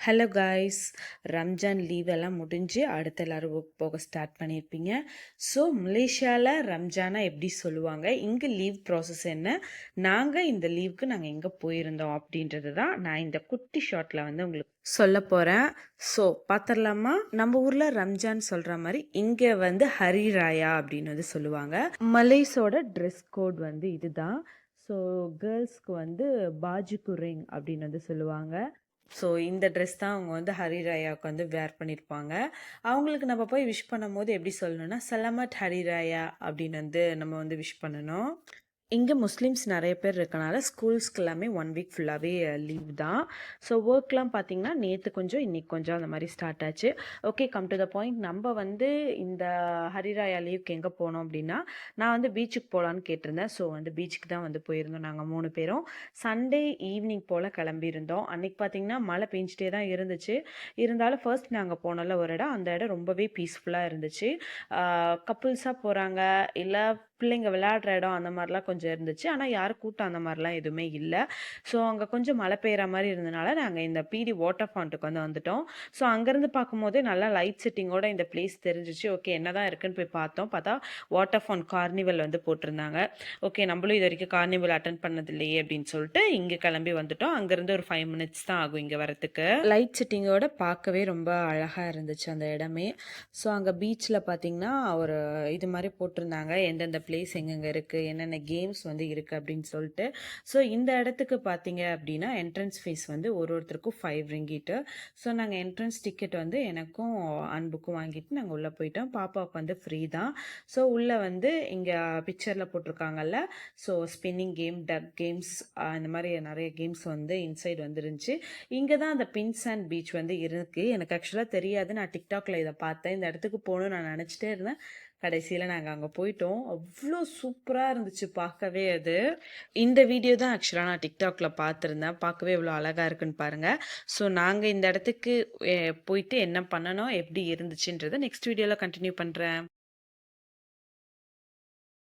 Hello guys. Ramzan leave எல்லாம் முடிஞ்சு அடுத்து எல்லோரும் ஒர்க் போக ஸ்டார்ட் பண்ணியிருப்பீங்க. ஸோ மலேசியாவில் ரம்ஜானை எப்படி சொல்லுவாங்க, இங்கே லீவ் ப்ராசஸ் என்ன, இந்த லீவுக்கு நாங்கள் எங்கே போயிருந்தோம் அப்படின்றது தான் நான் இந்த குட்டி ஷார்ட்டில் உங்களுக்கு சொல்ல போகிறேன். ஸோ பார்த்துடலாமா? நம்ம ஊரில் ரம்ஜான் சொல்கிற மாதிரி இங்கே ஹரி ராயா அப்படின்னு சொல்லுவாங்க. மலேஸோட ட்ரெஸ் கோட் இதுதான். ஸோ கேர்ள்ஸ்க்கு பாஜு குரிங் அப்படின்னு சொல்லுவாங்க. ஸோ இந்த ட்ரெஸ் தான் அவங்க ஹரி ராயாவுக்கு வேர் பண்ணியிருப்பாங்க. அவங்களுக்கு நம்ம போய் விஷ் பண்ணும்போது எப்படி சொல்லணும்னா, சலமட் ஹரி ராயா அப்படின்னு நம்ம விஷ் பண்ணணும். இங்கே முஸ்லீம்ஸ் நிறைய பேர் இருக்கனால ஸ்கூல்ஸ்க்கு எல்லாமே 1 வீக் ஃபுல்லாகவே லீவ் தான். ஸோ ஒர்க்லாம் பார்த்திங்கன்னா நேற்று கொஞ்சம் இன்றைக்கி கொஞ்சம் அந்த மாதிரி ஸ்டார்ட் ஆச்சு. Okay, come to the point. நம்ம இந்த ஹரிராயா லீவுக்கு எங்கே போனோம் அப்படின்னா, நான் பீச்சுக்கு போகலான்னு கேட்டிருந்தேன். ஸோ பீச்சுக்கு தான் போயிருந்தோம் நாங்கள் 3 பேரும். சண்டே ஈவினிங் போல் கிளம்பியிருந்தோம். அன்றைக்கி பார்த்திங்கன்னா மழை பெஞ்சிட்டே தான் இருந்துச்சு. இருந்தாலும் ஃபர்ஸ்ட் நாங்கள் போனோம்ல ஒரு இடம், அந்த இடம் ரொம்பவே பீஸ்ஃபுல்லாக இருந்துச்சு. கப்புள்ஸாக போகிறாங்க, இல்லை பிள்ளைங்க விளையாடுற இடம் அந்த மாதிரிலாம் கொஞ்சம் இருந்துச்சு. ஆனால் யாரும் கூட்டம் அந்த மாதிரிலாம் எதுவுமே இல்லை. ஸோ அங்கே கொஞ்சம் மழை பெய்கிற மாதிரி இருந்தனால நாங்கள் இந்த பிடி வாட்டர் ஃபாண்ட்டுக்கு வந்துட்டோம். ஸோ அங்கேருந்து பார்க்கும்போதே நல்லா லைட் செட்டிங்கோட இந்த பிளேஸ் தெரிஞ்சிச்சு. ஓகே, என்ன தான் இருக்குன்னு போய் பார்த்தோம். பார்த்தா வாட்டர் ஃபாண்ட் கார்னிவல் போட்டிருந்தாங்க. ஓகே, நம்மளும் இது வரைக்கும் கார்னிவல் அட்டன் பண்ணதில்லையே அப்படின்னு சொல்லிட்டு இங்கே கிளம்பி வந்துட்டோம். அங்கேருந்து ஒரு 5 மினிட்ஸ் தான் ஆகும் இங்கே வரத்துக்கு. லைட் செட்டிங்கோட பார்க்கவே ரொம்ப அழகாக இருந்துச்சு அந்த இடமே. ஸோ அங்கே பீச்சில் பார்த்தீங்கன்னா ஒரு இது மாதிரி போட்டிருந்தாங்க, எந்தெந்த பிளேஸ் எங்கெங்கே இருக்குது, என்னென்ன கேம்ஸ் இருக்குது அப்படின்னு சொல்லிட்டு. ஸோ இந்த இடத்துக்கு பார்த்தீங்க அப்படின்னா என்ட்ரன்ஸ் ஃபீஸ் ஒருத்தருக்கும் 5 ரிங்கிட்டு. ஸோ நாங்கள் என்ட்ரன்ஸ் டிக்கெட் எனக்கும் அன்புக்கும் வாங்கிட்டு நாங்கள் உள்ளே போயிட்டோம். பாப்பாவுக்கு ஃப்ரீ தான். ஸோ உள்ளே இங்கே பிக்சரில் போட்டிருக்காங்கல்ல, ஸோ ஸ்பின்னிங் கேம், டக் கேம்ஸ், இந்த மாதிரி நிறைய கேம்ஸ் இன்சைட் இருந்துச்சு. இங்கே தான் அந்த பின்ஸ் அண்ட் பீச் இருக்குது. எனக்கு ஆக்சுவலாக தெரியாது, நான் டிக்டாக்ல இதை பார்த்தேன். இந்த இடத்துக்கு போகணும்னு நான் நினச்சிட்டே இருந்தேன். கடைசியில் நாங்கள் அங்கே போயிட்டோம். அவ்வளோ சூப்பராக இருந்துச்சு பார்க்கவே. அது இந்த வீடியோ தான் ஆக்சுவலாக நான் டிக்டாக்ல பார்த்துருந்தேன். பார்க்கவே இவ்வளோ அழகாக இருக்குன்னு பாருங்கள். ஸோ நாங்கள் இந்த இடத்துக்கு போயிட்டு என்ன பண்ணணும், எப்படி இருந்துச்சுன்றதை நெக்ஸ்ட் வீடியோவில் கண்டினியூ பண்ணுறேன்.